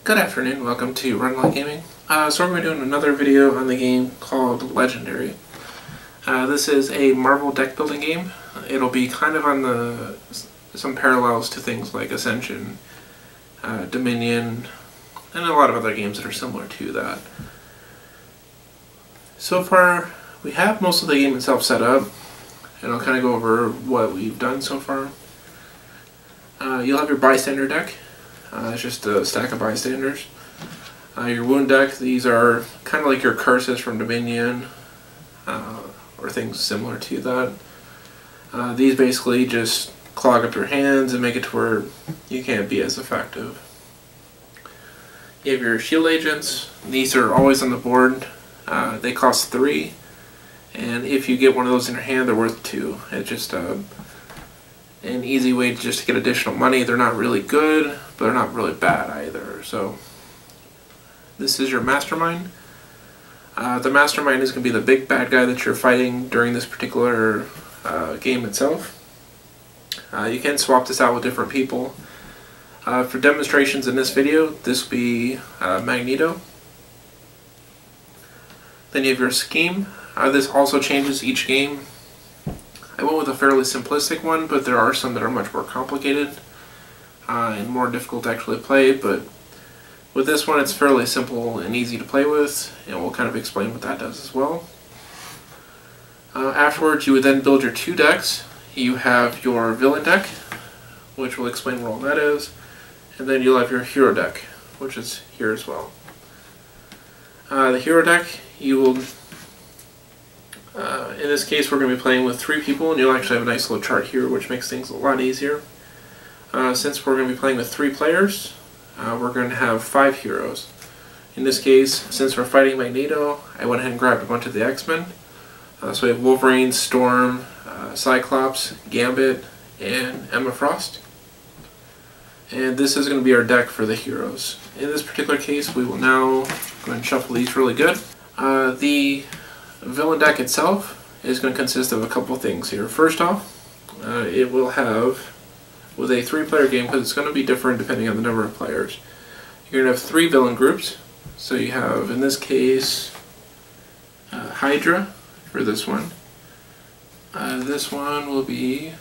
Good afternoon, welcome to Rundlii Gaming. So we're going to be doing another video on the game called Legendary. This is a Marvel deck building game. It'll be kind of on some parallels to things like Ascension, Dominion, and a lot of other games that are similar to that. So far, we have most of the game itself set up, and I'll kind of go over what we've done so far. You'll have your bystander deck. It's just a stack of bystanders. Your wound deck, these are kind of like your curses from Dominion, or things similar to that. These basically just clog up your hands and make it to where you can't be as effective. You have your shield agents. These are always on the board. They cost 3, and if you get one of those in your hand, they're worth 2. It's just an easy way to get additional money. They're not really good, but they're not really bad either. So this is your mastermind. The mastermind is going to be the big bad guy that you're fighting during this particular game itself. You can swap this out with different people. For demonstrations in this video, this will be Magneto. Then you have your scheme. This also changes each game. I went with a fairly simplistic one, but there are some that are much more complicated and more difficult to actually play, but with this one it's fairly simple and easy to play with, and we'll kind of explain what that does as well. Afterwards, you would then build your 2 decks. You have your villain deck, which will explain what all that is, and then you'll have your hero deck, which is here as well. The hero deck, you will in this case, we're going to be playing with 3 people, and you'll actually have a nice little chart here, which makes things a lot easier. Since we're going to be playing with 3 players, we're going to have 5 heroes. In this case, since we're fighting Magneto, I went ahead and grabbed a bunch of the X-Men. So we have Wolverine, Storm, Cyclops, Gambit, and Emma Frost. And this is going to be our deck for the heroes. In this particular case, we will now go ahead and shuffle these really good. The villain deck itself is going to consist of a couple things here. First off, it will have, with a 3-player game, because it's going to be different depending on the number of players, you're going to have 3 villain groups. So you have, in this case, Hydra for this one. This one will be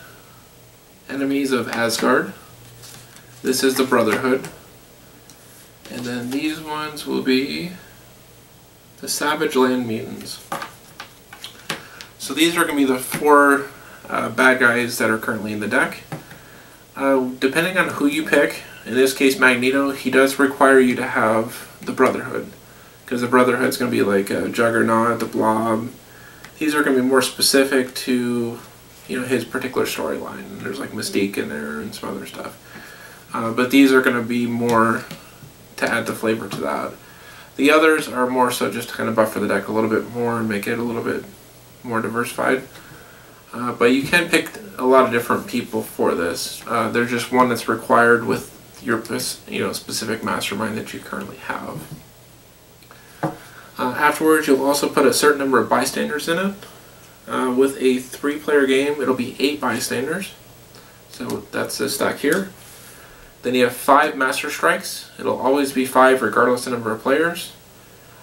Enemies of Asgard. This is the Brotherhood. And then these ones will be the Savage Land Mutants. So these are going to be the 4 bad guys that are currently in the deck. Depending on who you pick, in this case Magneto, he does require you to have the Brotherhood, because the Brotherhood is going to be like Juggernaut, the Blob. These are going to be more specific to, you know, his particular storyline. There's like Mystique in there and some other stuff. But these are going to be more to add the flavor to that. The others are more so just to kind of buffer the deck a little bit more and make it a little bit more diversified. But you can pick a lot of different people for this. There's just one that's required with your specific mastermind that you currently have. Afterwards, you'll also put a certain number of bystanders in it. With a 3-player game, it'll be 8 bystanders. So that's this stack here. Then you have 5 Master Strikes. It'll always be 5 regardless of the number of players.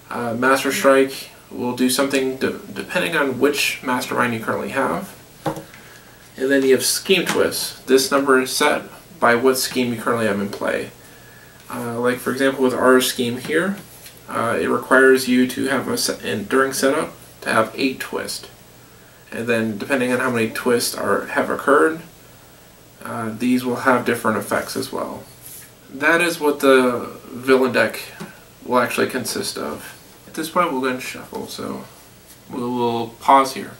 Master Strike will do something depending on which mastermind you currently have. And then you have Scheme Twists. This number is set by what scheme you currently have in play. Like for example with our scheme here, it requires you to have during setup to have 8 twists. And then depending on how many twists have occurred, these will have different effects as well. That is what the villain deck will actually consist of. At this point we'll go and shuffle, so we'll pause here.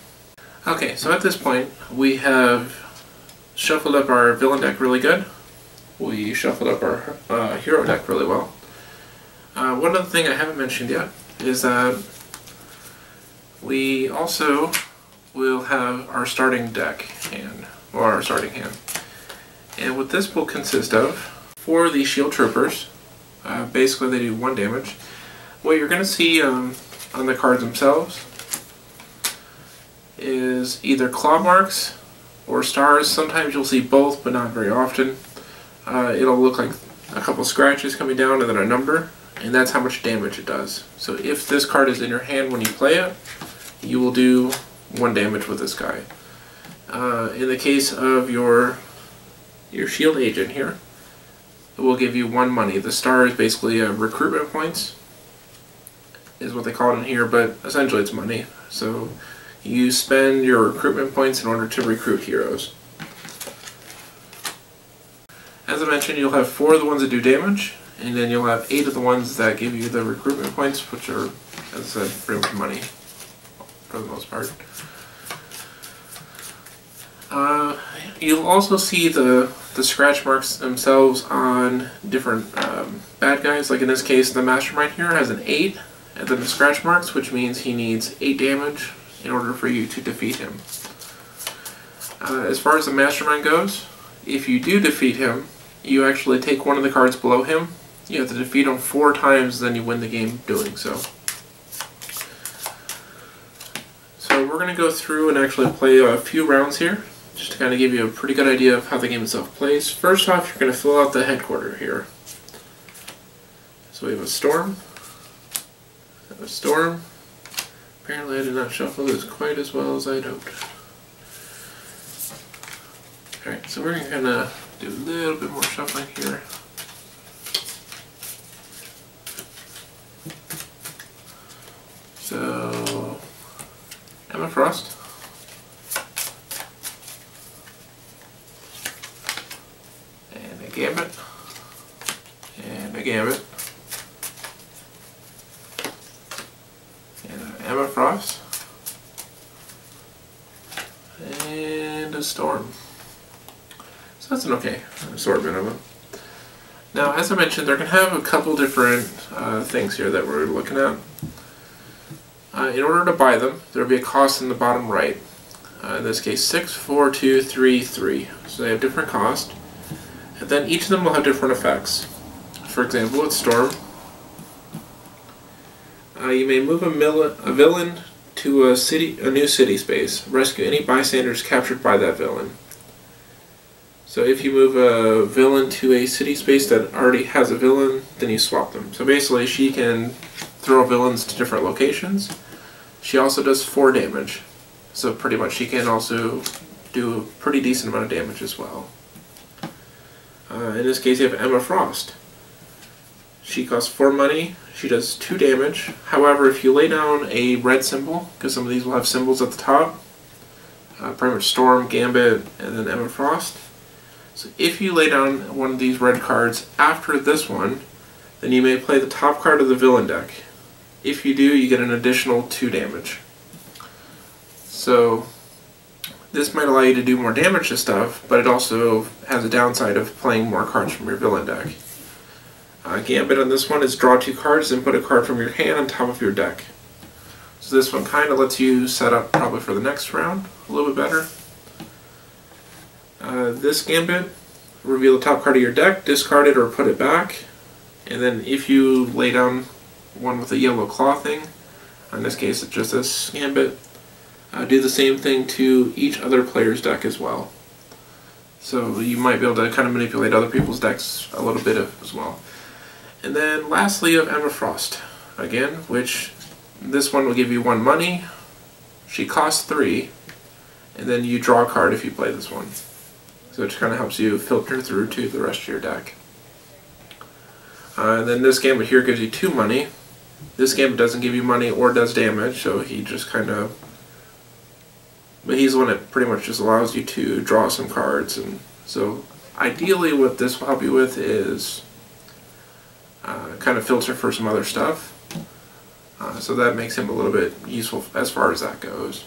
Okay, so at this point we have shuffled up our villain deck really good. We shuffled up our hero deck really well. One other thing I haven't mentioned yet is that we also will have our starting deck hand, or our starting hand. And what this will consist of, for the shield troopers, basically they do 1 damage. What you're going to see on the cards themselves is either claw marks or stars. Sometimes you'll see both, but not very often. It'll look like a couple scratches coming down, and then a number, and that's how much damage it does. So if this card is in your hand when you play it, you will do 1 damage with this guy. In the case of your shield agent here, it will give you 1 money. The star is basically recruitment points, is what they call it in here, but essentially it's money. So you spend your recruitment points in order to recruit heroes. As I mentioned, you'll have 4 of the ones that do damage, and then you'll have 8 of the ones that give you the recruitment points, which are, as I said, pretty much money for the most part. You'll also see the scratch marks themselves on different bad guys. Like in this case, the Mastermind here has an 8, and then the scratch marks, which means he needs 8 damage in order for you to defeat him. As far as the Mastermind goes, if you do defeat him, you actually take one of the cards below him. You have to defeat him 4 times, then you win the game doing so. So we're going to go through and actually play a few rounds here, just to kind of give you a pretty good idea of how the game itself plays. First off, you're going to fill out the headquarter here. So we have a storm. A storm. Apparently I did not shuffle this quite as well as I'd hoped. Alright, so we're going to kind of do a little bit more shuffling here. So, Emma Frost. And a Gambit. And a Gambit. And an Emma Frost. And a Storm. So that's an okay assortment of them. Now, as I mentioned, they're going to have a couple different things here that we're looking at. In order to buy them, there will be a cost in the bottom right. In this case, 6, 4, 2, 3, 3. So they have different cost. And then each of them will have different effects. For example, with Storm, you may move a villain to a new city space. Rescue any bystanders captured by that villain. So if you move a villain to a city space that already has a villain, then you swap them. So basically she can throw villains to different locations. She also does 4 damage. So pretty much she can also do a pretty decent amount of damage as well. In this case you have Emma Frost. She costs 4 money, she does 2 damage. However, if you lay down a red symbol, because some of these will have symbols at the top, pretty much Storm, Gambit, and then Emma Frost. So if you lay down one of these red cards after this one, then you may play the top card of the villain deck. If you do, you get an additional 2 damage. So this might allow you to do more damage to stuff, but it also has a downside of playing more cards from your villain deck. Gambit on this one is draw 2 cards and put a card from your hand on top of your deck. So this one kind of lets you set up probably for the next round a little bit better. This Gambit, reveal the top card of your deck, discard it or put it back, and then if you lay down one with a yellow claw thing, in this case it's just this Gambit, do the same thing to each other player's deck as well. So you might be able to kind of manipulate other people's decks a little bit as well. And then lastly you have Emma Frost, again, which this one will give you 1 money, she costs 3, and then you draw a card if you play this one. So it just kind of helps you filter through to the rest of your deck. And then this Gambit here gives you 2 money. This Gambit doesn't give you money or does damage, so he just kind of... But he's the one that pretty much just allows you to draw some cards. And so ideally what this will help you with is kind of filter for some other stuff. So that makes him a little bit useful as far as that goes.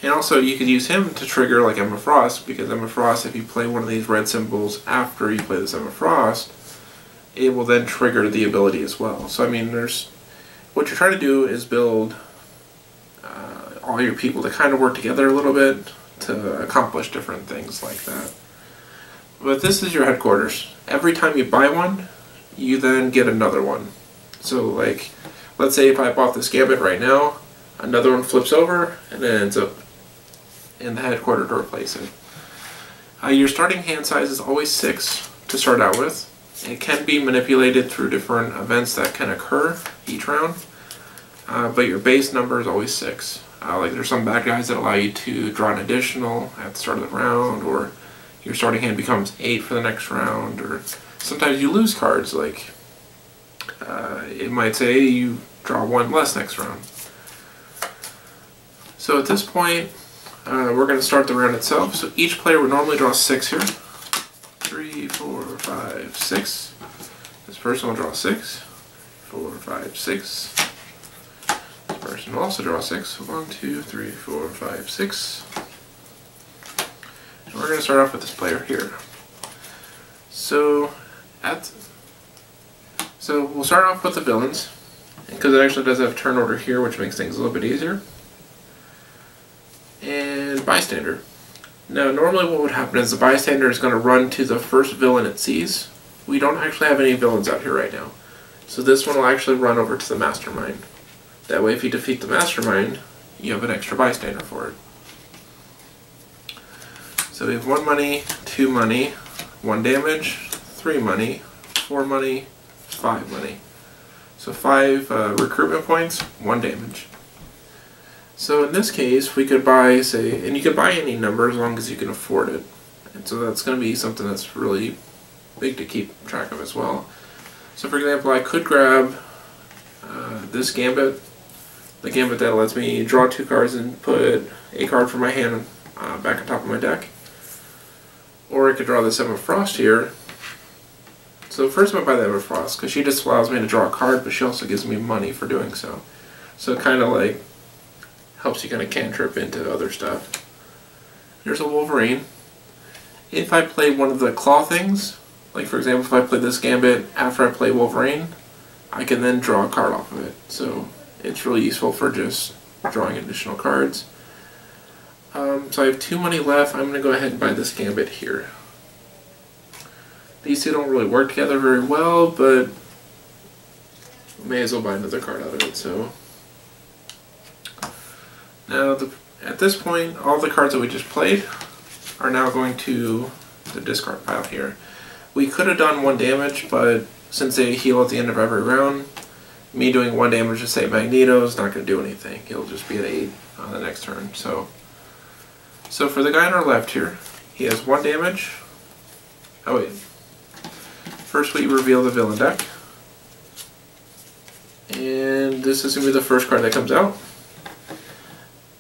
And also you could use him to trigger like Emma Frost, because Emma Frost, if you play one of these red symbols after you play this Emma Frost, it will then trigger the ability as well. So I mean, what you're trying to do is build all your people to kind of work together a little bit to accomplish different things like that. But this is your headquarters. Every time you buy one, you then get another one. So like, let's say if I bought this Gambit right now, another one flips over and then ends up in the headquarters to replace it. Your starting hand size is always 6 to start out with. It can be manipulated through different events that can occur each round, but your base number is always 6. Like there's some bad guys that allow you to draw an additional at the start of the round, or your starting hand becomes 8 for the next round, or sometimes you lose cards, like it might say you draw 1 less next round. So at this point, we're going to start the round itself. So each player would normally draw 6 here. 3, 4, 5, 6. This person will draw 6. 4, 5, 6. This person will also draw 6. 1, 2, 3, 4, 5, 6. And we're going to start off with this player here. So we'll start off with the villains, because it actually does have turn order here, which makes things a little bit easier. And bystander. Now normally what would happen is the bystander is going to run to the first villain it sees. We don't actually have any villains out here right now. So this one will actually run over to the mastermind. That way if you defeat the mastermind, you have an extra bystander for it. So we have 1 money, 2 money, 1 damage, 3 money, 4 money, 5 money. So 5 recruitment points, 1 damage. So in this case, we could buy, say, and you could buy any number as long as you can afford it. And so that's going to be something that's really big to keep track of as well. So for example, I could grab this gambit, the gambit that lets me draw 2 cards and put a card from my hand back on top of my deck. Or I could draw the 7 of Frost here. So first I'm going to buy the 7 of Frost, because she just allows me to draw a card, but she also gives me money for doing so. So it kind of like helps you kind of cantrip into other stuff. Here's a Wolverine. If I play one of the claw things, like for example if I play this gambit after I play Wolverine, I can then draw a card off of it. So it's really useful for just drawing additional cards. So I have 2 money left. I'm going to go ahead and buy this gambit here. These two don't really work together very well, but may as well buy another card out of it. So now at this point, all the cards that we just played are now going to the discard pile here. We could have done 1 damage, but since they heal at the end of every round, me doing 1 damage to say Magneto is not going to do anything. He'll just be at 8 on the next turn. So for the guy on our left here, he has 1 damage. Oh wait. First we reveal the villain deck. And this is going to be the first card that comes out.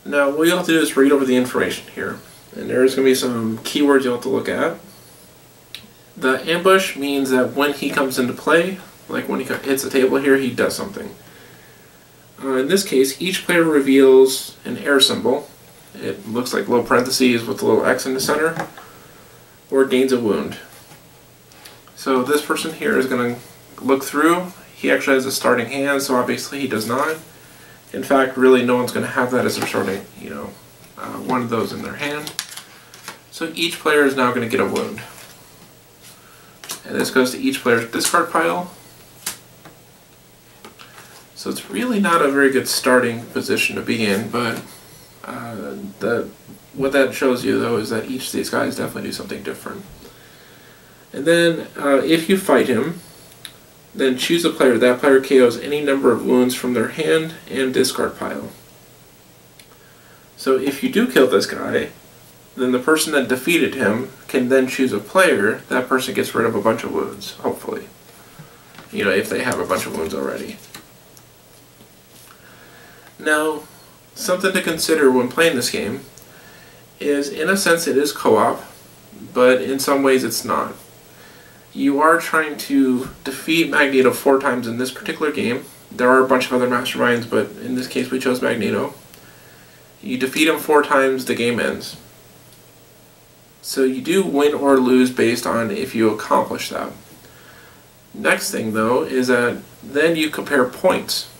Now what you'll have to do is read over the information here. And there's going to be some keywords you'll have to look at. The ambush means that when he comes into play, like when he hits the table here, he does something. In this case, each player reveals an air symbol. It looks like little parentheses with a little X in the center, or gains a wound. So this person here is going to look through. He actually has a starting hand, so obviously he does not. In fact, really no one's going to have that as their starting, one of those in their hand. So each player is now going to get a wound. And this goes to each player's discard pile. So it's really not a very good starting position to be in, but what that shows you though is that each of these guys definitely do something different. And then if you fight him, then choose a player. That player KOs any number of wounds from their hand and discard pile. So if you do kill this guy, then the person that defeated him can then choose a player. That person gets rid of a bunch of wounds, hopefully. If they have a bunch of wounds already. Now, something to consider when playing this game is, in a sense, it is co-op, but in some ways it's not. You are trying to defeat Magneto 4 times in this particular game. There are a bunch of other masterminds, but in this case we chose Magneto. You defeat him 4 times, the game ends. So you do win or lose based on if you accomplish that. Next thing though is that then you compare points.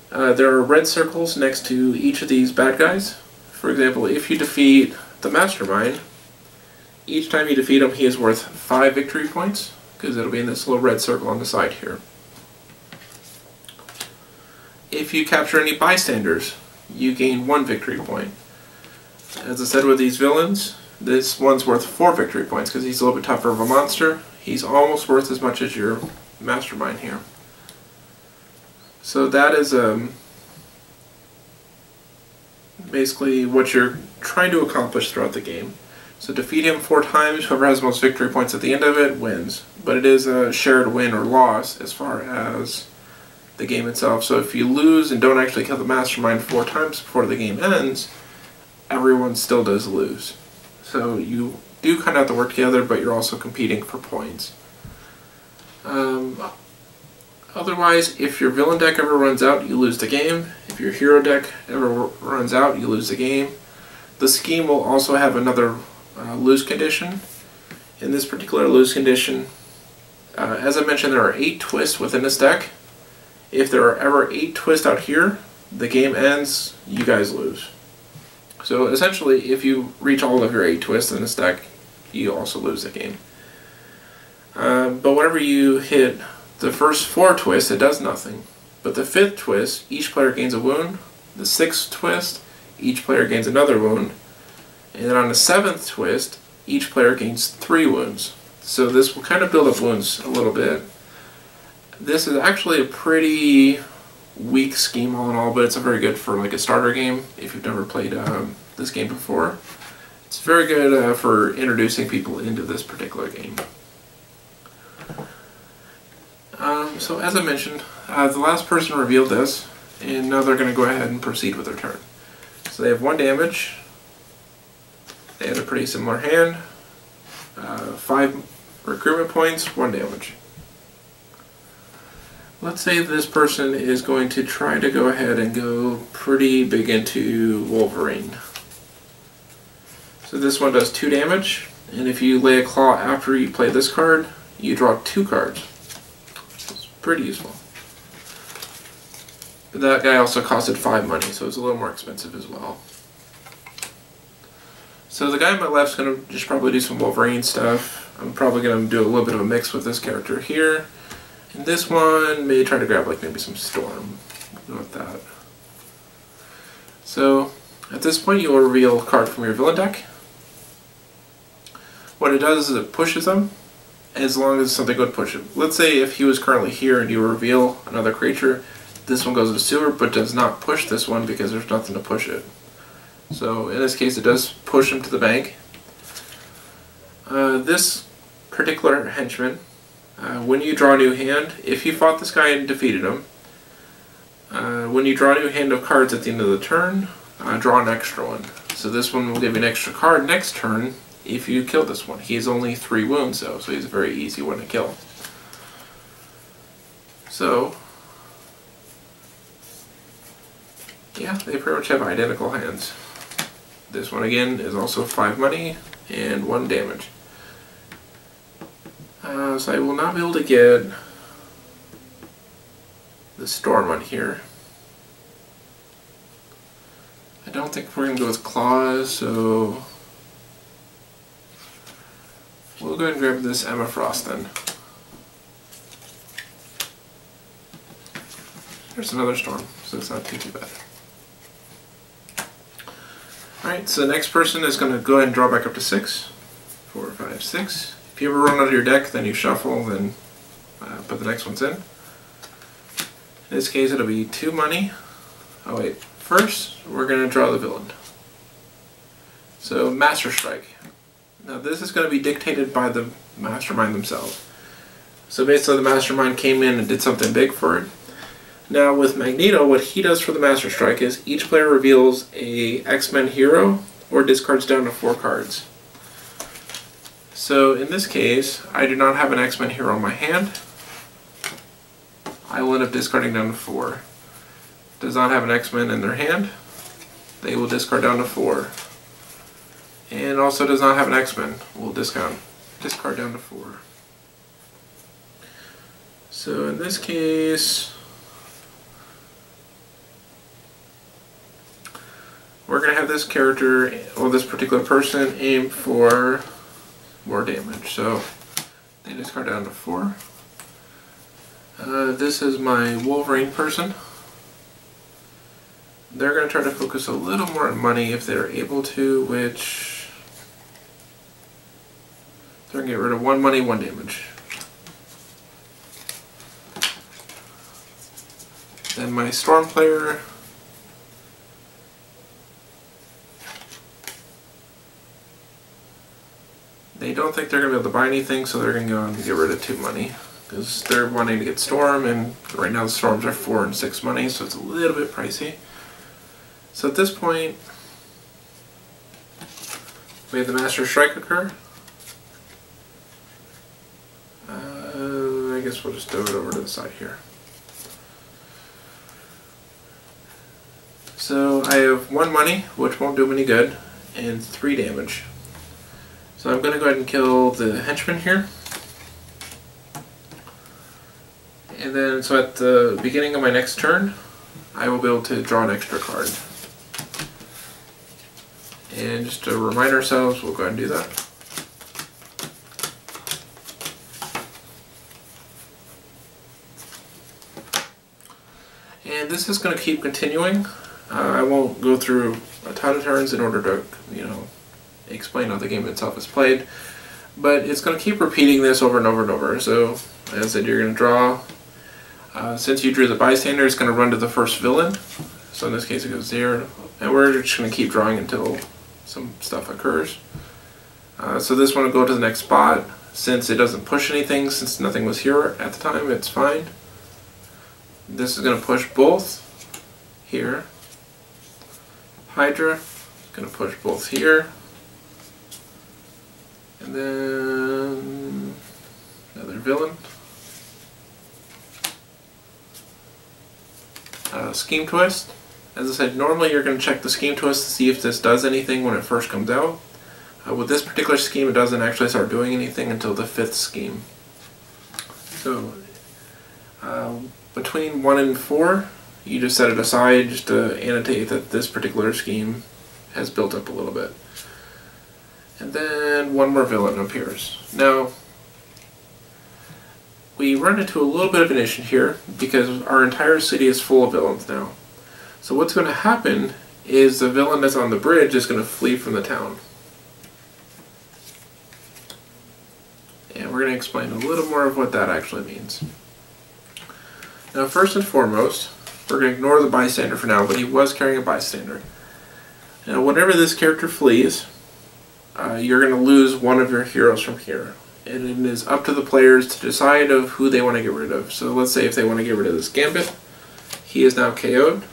There are red circles next to each of these bad guys. For example, if you defeat the mastermind, each time you defeat him he is worth 5 victory points, because it'll be in this little red circle on the side here. If you capture any bystanders, you gain 1 victory point. As I said with these villains, this one's worth 4 victory points because he's a little bit tougher of a monster. He's almost worth as much as your mastermind here. So that is basically what you're trying to accomplish throughout the game. So defeat him 4 times, whoever has the most victory points at the end of it wins. But it is a shared win or loss as far as the game itself. So if you lose and don't actually kill the mastermind 4 times before the game ends, everyone still does lose. So you do kind of have to work together, but you're also competing for points. Otherwise, if your villain deck ever runs out, you lose the game. If your hero deck ever runs out, you lose the game. The scheme will also have another lose condition. In this particular lose condition, as I mentioned, there are 8 twists within this deck. If there are ever 8 twists out here, the game ends, you guys lose. So essentially, if you reach all of your 8 twists in this deck, you also lose the game. But whenever you hit the first 4 twists, it does nothing. But the 5th twist, each player gains a wound. The 6th twist, each player gains another wound. And then on the 7th twist, each player gains 3 wounds. So this will kind of build up wounds a little bit. This is actually a pretty weak scheme all in all, but it's very good for like a starter game if you've never played this game before. It's very good for introducing people into this particular game. So as I mentioned, the last person revealed this, and now they're going to go ahead and proceed with their turn. So they have 1 damage, they have a pretty similar hand, 5 recruitment points, 1 damage. Let's say this person is going to try to go ahead and go pretty big into Wolverine. So this one does 2 damage, and if you lay a claw after you play this card, you draw 2 cards. Pretty useful. But that guy also costed 5 money, so it's a little more expensive as well. So the guy on my left is going to just probably do some Wolverine stuff. I'm probably going to do a little bit of a mix with this character here. And this one may try to grab like maybe some Storm. Go with that. So at this point you will reveal a card from your villain deck. What it does is it pushes them, as long as something would push him. Let's say if he was currently here and you reveal another creature, this one goes to sewer but does not push this one because there's nothing to push it. So in this case it does push him to the bank. This particular henchman, when you draw a new hand, if you fought this guy and defeated him, when you draw a new hand of cards at the end of the turn, draw an extra one. So this one will give you an extra card next turn if you kill this one. He has only 3 wounds though, so he's a very easy one to kill. So, yeah, they pretty much have identical hands. This one again is also 5 money and 1 damage. So I will not be able to get the Storm on here. I don't think we're going to go with Claws, so we'll go ahead and grab this Emma Frost then. There's another Storm, so it's not too bad. Alright, so the next person is going to go ahead and draw back up to 6. 4, 5, 6. If you ever run out of your deck, then you shuffle, then put the next ones in. In this case, it'll be 2 money. Oh wait, first we're going to draw the villain. So, Master Strike. Now this is going to be dictated by the mastermind themselves. So basically the mastermind came in and did something big for it. Now with Magneto, what he does for the Master Strike is each player reveals a X-Men hero or discards down to 4 cards. So in this case, I do not have an X-Men hero in my hand. I will end up discarding down to 4. Does not have an X-Men in their hand. They will discard down to 4. And also does not have an X-Men. We'll discard down to 4. So in this case, we're going to have this character, or this particular person, aim for more damage. So they discard down to 4. This is my Wolverine person. They're going to try to focus a little more on money if they're able to, which they're going to get rid of 1 money, 1 damage. Then my Storm player, they don't think they're going to be able to buy anything, so they're going to go and get rid of 2 money. Because they're wanting to get Storm, and right now the Storms are 4 and 6 money, so it's a little bit pricey. So at this point, we have the Master Strike occur. I guess we'll just do it over to the side here. So I have 1 money, which won't do him any good, and 3 damage. So I'm going to go ahead and kill the henchman here. And then, so at the beginning of my next turn, I will be able to draw an extra card. And just to remind ourselves, we'll go ahead and do that. And this is going to keep continuing. I won't go through a ton of turns in order to, explain how the game itself is played. But it's going to keep repeating this over and over and over. So, as I said, you're going to draw. Since you drew the bystander, it's going to run to the first villain. So in this case it goes 0. And we're just going to keep drawing until some stuff occurs. So this one will go to the next spot. Since it doesn't push anything, since nothing was here at the time, it's fine. This is going to push both here. Hydra is going to push both here. And then another villain. Scheme Twist. As I said, normally you're going to check the Scheme Twist to see if this does anything when it first comes out. With this particular scheme, it doesn't actually start doing anything until the 5th scheme. So, between 1 and 4, you just set it aside just to annotate that this particular scheme has built up a little bit. And then 1 more villain appears. Now, we run into a little bit of an issue here because our entire city is full of villains now. So what's going to happen is the villain that's on the bridge is going to flee from the town. And we're going to explain a little more of what that actually means. Now, first and foremost, we're going to ignore the bystander for now, but he was carrying a bystander. Now, whenever this character flees, you're going to lose one of your heroes from here. And it is up to the players to decide of who they want to get rid of. So let's say if they want to get rid of this Gambit, he is now KO'd,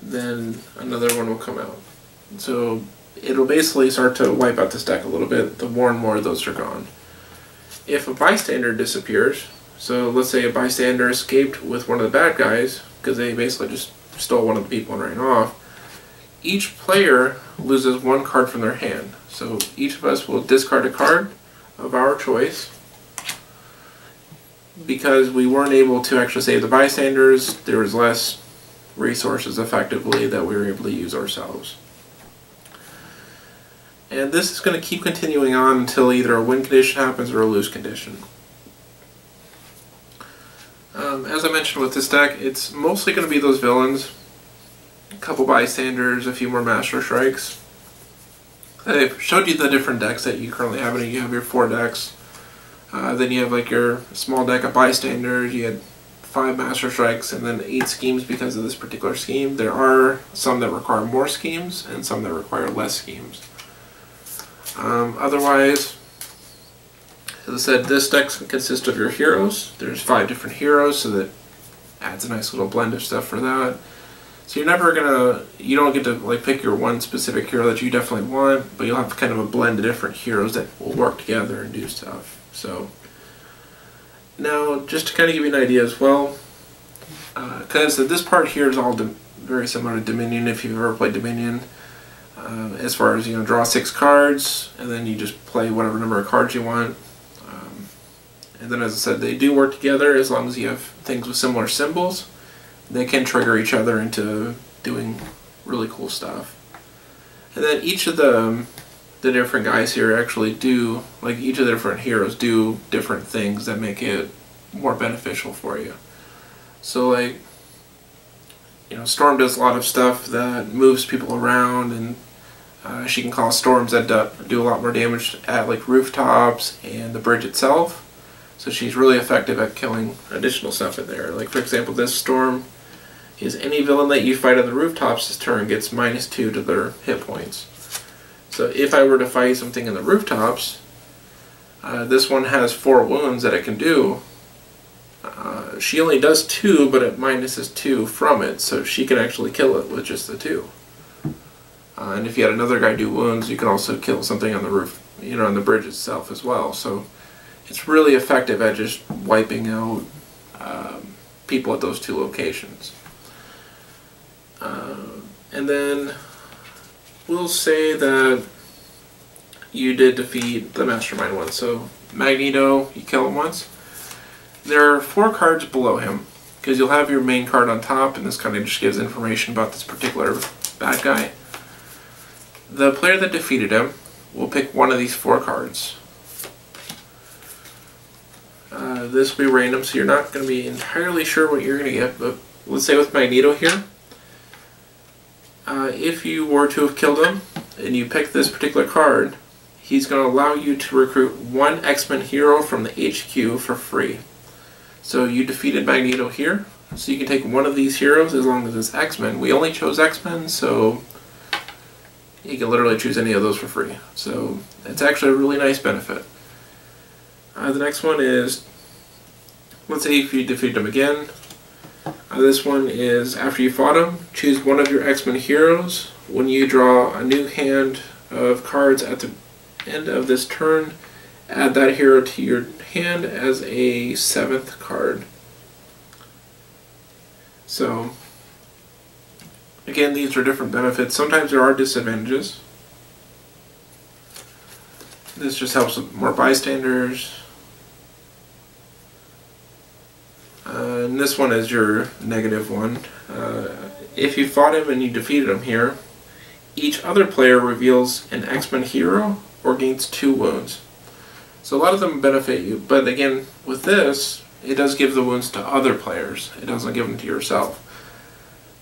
then another one will come out. So it'll basically start to wipe out this deck a little bit, the more and more of those are gone. If a bystander disappears, so let's say a bystander escaped with one of the bad guys, because they basically just stole one of the people and ran off, each player loses 1 card from their hand. So each of us will discard a card of our choice. Because we weren't able to actually save the bystanders, there was less resources effectively that we were able to use ourselves. And this is going to keep continuing on until either a win condition happens or a lose condition. As I mentioned with this deck, it's mostly going to be those villains, a couple bystanders, a few more Master Strikes. I've showed you the different decks that you currently have, and you have your 4 decks. Then you have like your small deck of bystanders, you had 5 Master Strikes, and then 8 schemes because of this particular scheme. There are some that require more schemes, and some that require less schemes. Otherwise, as I said, this deck consists of your heroes. There's 5 different heroes, so that adds a nice little blend of stuff for that. So you're never gonna, you don't get to like pick your one specific hero that you definitely want, but you'll have kind of a blend of different heroes that will work together and do stuff. So now, just to kind of give you an idea as well, because this part here is all very similar to Dominion if you've ever played Dominion. As far as, draw 6 cards, and then you just play whatever number of cards you want. And then, as I said, they do work together as long as you have things with similar symbols. They can trigger each other into doing really cool stuff. And then each of the different guys here actually do, like each of the different heroes do different things that make it more beneficial for you. So like, Storm does a lot of stuff that moves people around, and she can cause storms that do a lot more damage at like rooftops and the bridge itself. So she's really effective at killing additional stuff in there. Like for example, this storm, is any villain that you fight on the rooftops this turn gets -2 to their hit points. So if I were to fight something in the rooftops, this one has 4 wounds that it can do. She only does 2, but it minuses 2 from it, so she can actually kill it with just the 2. And if you had another guy do wounds, you can also kill something on the roof, on the bridge itself as well. So it's really effective at just wiping out people at those 2 locations. And then we'll say that you did defeat the Mastermind one. So Magneto, you kill him once. There are 4 cards below him, because you'll have your main card on top, and this kind of just gives information about this particular bad guy. The player that defeated him will pick one of these 4 cards. This will be random, so you're not going to be entirely sure what you're going to get, but let's say with Magneto here, if you were to have killed him, and you pick this particular card, he's going to allow you to recruit 1 X-Men hero from the HQ for free. So you defeated Magneto here, so you can take one of these heroes as long as it's X-Men. We only chose X-Men, so you can literally choose any of those for free. So it's actually a really nice benefit. The next one is, let's say if you defeat him again. This one is, after you fought him, choose one of your X-Men heroes. When you draw a new hand of cards at the end of this turn, add that hero to your hand as a 7th card. So, again, these are different benefits. Sometimes there are disadvantages. This just helps with more bystanders. And this one is your negative one. If you fought him and you defeated him here, each other player reveals an X-Men hero or gains 2 wounds. So a lot of them benefit you, but again, with this, it does give the wounds to other players. It doesn't give them to yourself.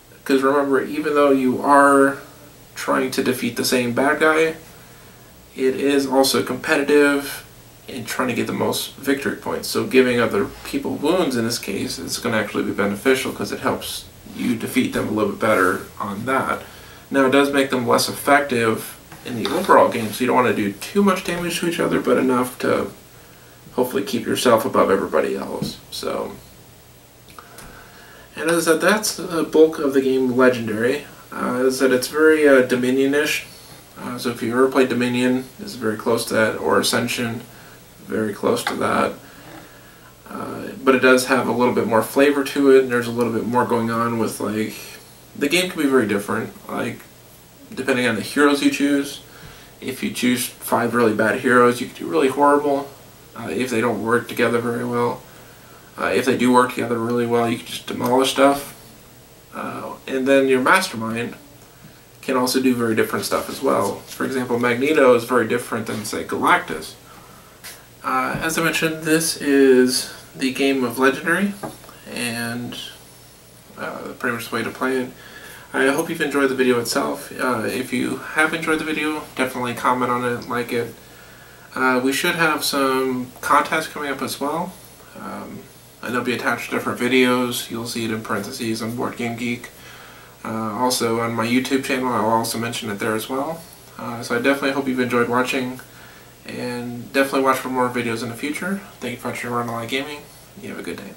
Because remember, even though you are trying to defeat the same bad guy, it is also competitive in trying to get the most victory points. So giving other people wounds in this case is going to actually be beneficial because it helps you defeat them a little bit better on that. Now it does make them less effective in the overall game, so you don't want to do too much damage to each other, but enough to hopefully keep yourself above everybody else. So, and as I said, that's the bulk of the game Legendary. As I said, it's very Dominion-ish. So if you ever played Dominion, it's very close to that, or Ascension, very close to that. But it does have a little bit more flavor to it, and there's a little bit more going on with, like, the game can be very different, like, depending on the heroes you choose. If you choose 5 really bad heroes, you can do really horrible if they don't work together very well. If they do work together really well, you can just demolish stuff. And then your Mastermind can also do very different stuff as well. For example, Magneto is very different than, say, Galactus. As I mentioned, this is the game of Legendary, and pretty much the way to play it. I hope you've enjoyed the video itself. If you have enjoyed the video, definitely comment on it, like it. We should have some contests coming up as well. And they'll be attached to different videos. You'll see it in parentheses on Board Game Geek. Also on my YouTube channel, I'll also mention it there as well. So I definitely hope you've enjoyed watching, and definitely watch for more videos in the future. Thank you for watching Rundlii Gaming. You have a good day.